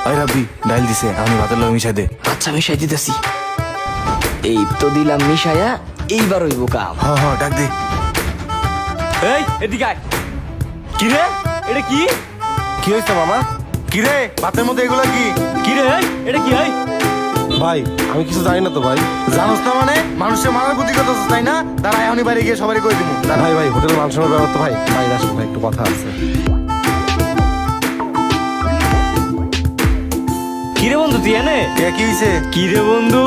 ওই রাব্বি ডাইল দিছে, আমি ভাতের লগে মিশাই দে। আচ্ছা মিশাই দিতেছি। এই তো দিলাম মিশাইয়া, এইবার হইব কাম। হ হ ডাক দে। এই এদিকে আয়। কি রে এটা কি? কি হয়েছে মামা? কি রে ভাতের মধ্যে এগুলা কি? কি রে এটা কি? এই ভাই আমি কিছু জানি না তো ভাই। জানোস না মানে মানুষের মারার বুদ্ধি করতেছিস তাই না? দাঁড়া এখনই বাড়ি গিয়ে সবারই কই দিমু। ভাই ভাই হোটেল মানসম্মান ব্যাপার তো ভাই, বাইরে আসুন ভাই, একটু কথা আছে। কি রে বন্ধু তুই এনে? কে কি হইছে? কি রে বন্ধু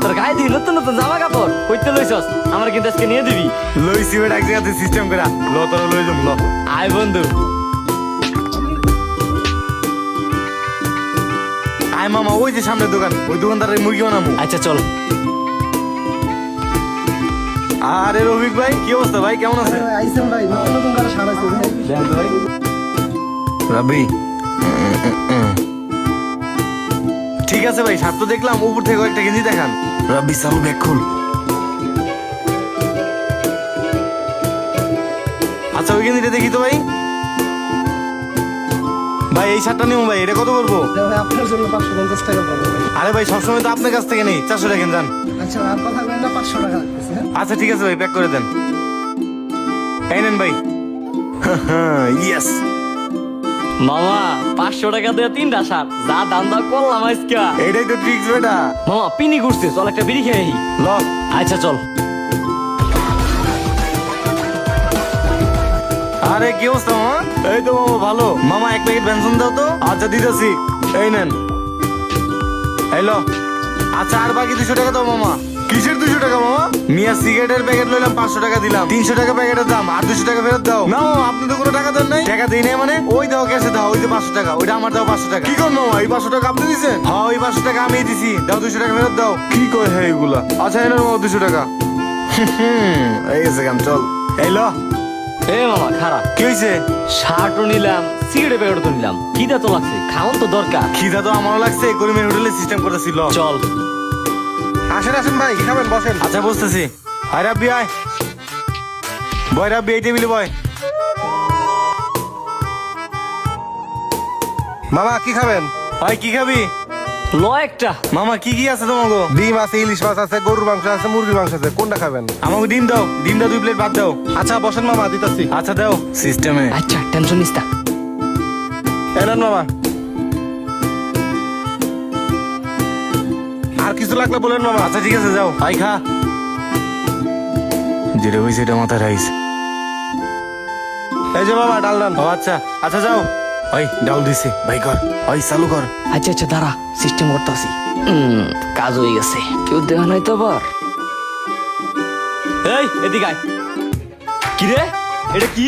তোর গায়ে দিয়ে নতুন নতুন জামা কাপড় কইতে লইছস, আমার কিন্তু আজকে নিয়ে দিবি। লইছি ওটা এক জায়গাতে সিস্টেম করা। ল তোরা লই যাম ল। আয় বন্ধু। আয় মামা ওই যে সামনের দোকান, ওই দোকানদারের মুরগি বানামু। আচ্ছা চল। আরে রফিক ভাই কি অবস্থা ভাই, কেমন আছে? আইসেন ভাই, নতুন নতুন করে সারাইছে ভাই। রাব্বি ঠিক আছে ভাই, সাত তো দেখলাম, উপর থেকে একটা গেঞ্জি দেখান। রাব্বি চালু ব্যাগ খুল। আচ্ছা ওই গেঞ্জিটা দেখি তো ভাই। ভাই এই শার্টটা নিও ভাই, এটা কত করবো? ভাই আপনার জন্য 550 টাকা পড়বে ভাই। আরে ভাই সবসময় তো আপনার কাছ থেকে নেই, 400 টাকা যান। আচ্ছা আর কথা বলেন না, 500 টাকা লাগতেছে। আচ্ছা ঠিক আছে ভাই, প্যাক করে দেন। এই নেন ভাই। ইয়েস মামা 500 টাকা দিয়ে 3টা শার্ট, যা দাম দা করলাম আজকে। এইটাই তো ট্রিক্স বেটা। মামা পিনি ঘুরছে, চল একটা বিড়ি খেয়ে আহি। ল আচ্ছা চল। আরে কি অবস্থা মামা? এই তো মামা ভালো। মামা এক প্যাকেট ব্যঞ্জন দাও তো। আচ্ছা দিতেছি, এই নেন। এই লো। আচ্ছা আর বাকি 200 টাকা দাও মামা। কিসের 200 টাকা মামা? মিয়া সিগারেটের প্যাকেট লইলাম, 500 টাকা দিলাম, 300 টাকা প্যাকেটের দাম, আর 200 টাকা ফেরত দাও। না মামা আপনি তো কোনো টাকা দেন নাই। টাকা দিই নাই মানে? ওই দাও ক্যাশে দাও, ওই যে 500 টাকা, ওইটা আমার দাও 500 টাকা। কি কর মামা, এই 500 টাকা আপনি দিছেন? হ্যাঁ ওই 500 টাকা আমি দিছি, দাও 200 টাকা ফেরত দাও। কি কয় হ্যাঁ এগুলা? আচ্ছা এনে মামা 200 টাকা। এই গেছে কাম, চল। এই লো। এ মামা খারাপ, কি হইছে? শার্টও নিলাম, সিগারেট প্যাকেটও নিলাম, খিদা তো লাগছে, খাওয়ান তো দরকার। খিদা তো আমারও লাগছে, করিমের হোটেলে সিস্টেম করতেছিল। চল। আসেন আসেন ভাই, কি খাবেন বসেন। আচ্ছা বুঝতেছি। আয় রাব্বি আয়। বয় রাব্বি এই টেবিলে বয়। মামা কি খাবেন? ভাই কি খাবি? ল একটা। মামা কি কি আছে তোমাকে? ডিম আছে, ইলিশ মাছ আছে, গরুর মাংস আছে, মুরগির মাংস আছে, কোনটা খাবেন? আমাকে ডিম দাও, ডিম দাও 2 প্লেট ভাত দাও। আচ্ছা বসেন মামা, দিতাছি। আচ্ছা দাও সিস্টেমে। আচ্ছা টেনশন নিস না। এনেন মামা। আর কিছু লাগলে বলেন মামা। আচ্ছা ঠিক আছে যাও, আই খা। যেটা হয়েছে এটা মাথায় রাইস। এই যে মামা ডাল ডান। ও আচ্ছা আচ্ছা যাও। ওই ডাল দিছে ভাই, কর ওই চালু কর। আচ্ছা আচ্ছা দাঁড়া, সিস্টেম করতেছি। কাজ হয়ে গেছে, কেউ দেওয়া নাই তো আবার। এই এদিকে আয়। কি রে এটা কি?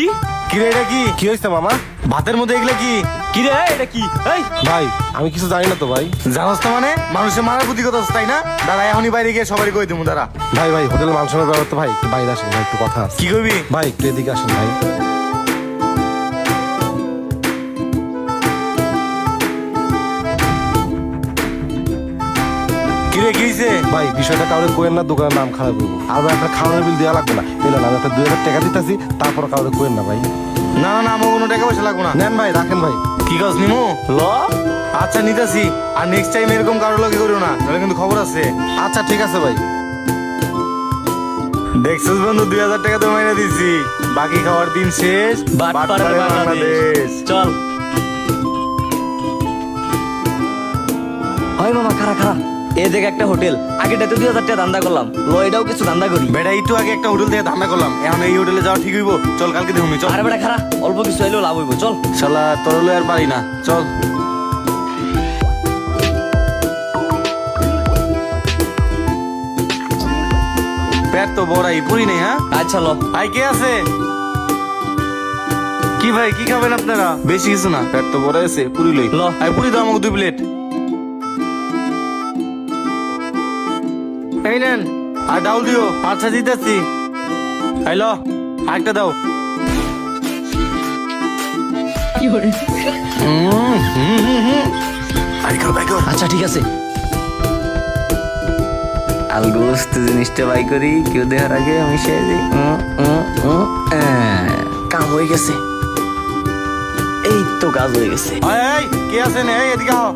কি রে এটা কি? কি হয়েছে মামা? ভাতের মধ্যে এগুলা কি? কি রে এটা কি? এই ভাই আমি কিছু জানি না তো ভাই। জানোস তো মানে মানুষের মারার বুদ্ধি করতেছিস তাই না? দাঁড়া এখনই বাইরে গিয়ে সবারই কই দিমু। দাঁড়া। ভাই ভাই হোটেল মানসম্মান ব্যাপার তো ভাই, একটু বাইরে আসুন ভাই, একটু কথা আছে। কি করবি? ভাই একটু এদিকে আসুন ভাই। কি রে কি হইছে? ভাই বিষয়টা কাউরে কোয়েন না, দোকানের নাম খারাপ করবো। আর ভাই আপনার খাওয়ানোর বিল দেওয়া লাগবে না, এলেন আমি একটা 2000 টাকা দিতেছি, তারপর কাউরে কোয়েন না ভাই। না না না আমার কোনো টাকা পয়সা লাগবো না। নেন ভাই, রাখেন ভাই। কি কাজ নিমু? ল। আচ্ছা নিতেছি, আর নেক্সট টাইম এরকম কারোর লগে করিও না, তাহলে কিন্তু খবর আছে। আচ্ছা ঠিক আছে ভাই। দেখছিস বন্ধু 2000 টাকা তো মাইনে দিছি, বাকি খাওয়ার দিন শেষ। বাটপাড়ার বাংলাদেশ। চল। হয় মামা খারা খারা, এ দেখ একটা হোটেল, আগেটাতে 2000 টাকা ধান্দা করলাম, ল এটাও কিছু ধান্দা করি। বেটা একটু আগে একটা হোটেল থেকে ধান্দা করলাম, এখন এই হোটেলে যাওয়া ঠিক হইব? চল কালকে দেখুন। চল। আরে বেটা খারা, অল্প কিছু হইলেও লাভ হইব, চল। শালা তোর লই আর পারি না, চল। পেট তো বড়াই পুরি নেই। হ্যাঁ আচ্ছা ল। আই কে আছে? কি ভাই কি খাবেন আপনারা? বেশি কিছু না, পেট তো বড় আছে, পুরি লই। ল। আই পুরি দাও আমাকে 2 প্লেট। এই নেন, আর ডাউল দিও। আচ্ছা দিতেছি। আই ল আরেকটা দাও। আচ্ছা ঠিক আছে। আলগোস্ত জিনিসটা বাই করি, কেউ দেখার আগে আমি সে কাম হয়ে গেছে। এই তো কাজ হয়ে গেছে। এই কে আছেন? এই এদিকে আও।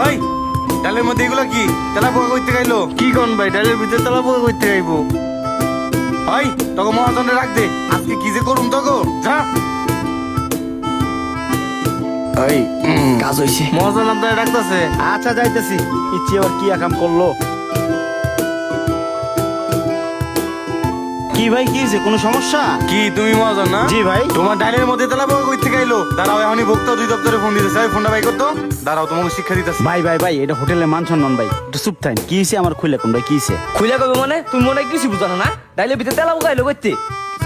ওই ডালের মধ্যে এগুলো কি তেলা পোকা করতে গাইলো কি কোন ভাই ডালের ভিতরে তেলা পোকা করতে গাইবো ওই তোকে মহাজনে রাখ দে আজকে কি যে করুম তোকে যা ওই কাজ হইছে। মহাজন আপনার ডাকতেছে। আচ্ছা যাইতেছি। ইচ্ছে আবার কি আকাম করলো? কি ভাই কি হয়েছে, কোনো সমস্যা? কি তুমি মহাজন না? জি ভাই। তোমার ডালের মধ্যে তেলা পোকা করতে গাইলো। দাঁড়াও এখনই ভোক্তা দুই দপ্তরে ফোন দিতেছে। ওই ফোনটা বাই করতো। দাঁড়াও তোমাকে শিক্ষা দিতেছে। ভাই ভাই ভাই, এটা হোটেলে মান সম্মান ভাই, একটু চুপ থাকেন। কি হয়েছে আমার খুলে কোন ভাই, কি হয়েছে? খুলে কবে মানে তুমি মনে হয় কিছু বুঝানো না? ডাইলে ভিতরে তেলা পোকাইলো করতে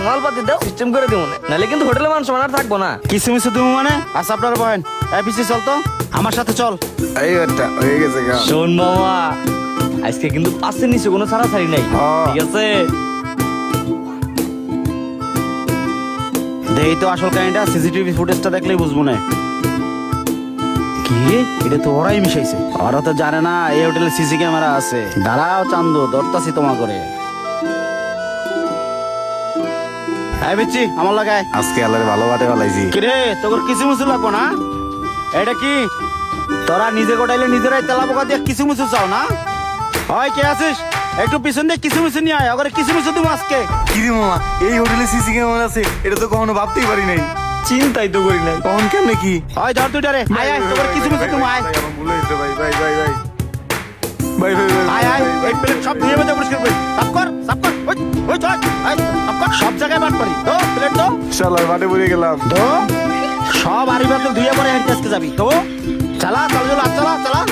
মাল পাতি দাও সিস্টেম করে দিও মনে, নাহলে কিন্তু হোটেলে মান সম্মান আর থাকবো না। কিছু মিছু তুমি মানে? আচ্ছা আপনারা বহেন, এপিসি চল তো আমার সাথে চল। এই একটা হয়ে গেছে গা। শোন মামা, আজকে কিন্তু পাশের নিচে কোনো ছাড়াছাড়ি নাই, হ্যাঁ। ঠিক আছে? দেই তো আসল কাহিনীটা, সিসিটিভি ফুটেজটা দেখলেই বুঝবো না। কি এটা তো ওরাই মিশাইছে, ওরা তো জানে না এই হোটেলে সিসি ক্যামেরা আছে। দাঁড়াও চান্দু, দরতাছি তোমা করে। হ্যাঁ বিচ্ছি আমার লাগায়। আজকে আল্লাহর ভালো বাটে বালাইছি। কিরে তোর কিছু মুছু লাগবো না? এটা কি তোরা নিজে গোটাইলে নিজেরাই তেলা পোকা দিয়ে কিছু মুছু চাও না? হয় কে আছিস একটু পিছন দিয়ে কিছু মুছু নিয়ে আয়, ওখানে কিছু মুছু তুমি আজকে। কি রে মামা, এই হোটেলে সিসি ক্যামেরা আছে এটা তো কখনো ভাবতেই পারি নাই। চিন্তাই তো করি নাই। কখন কেমনে কি? হয় ধর দুইটারে, আয় আয় তোর কিছু মুছু তুমি আয়। ভাই, আমার ভুল হয়েছে ভাই ভাই ভাই ভাই ভাই ভাই ভাই আয় আয় এই প্লেট সব ধুয়ে মধ্যে পরিষ্কার করি। সাফ কর সাফ কর, ওই ওই চল আয় সাফ কর, সব জায়গায় বাট পারি তো। প্লেট তো শালার বাটে পড়ে গেলাম। তো সব আড়ি বাতিল ধুয়ে পরে হেঁটে আজকে যাবি তো। চালা চল চল চালা চালা।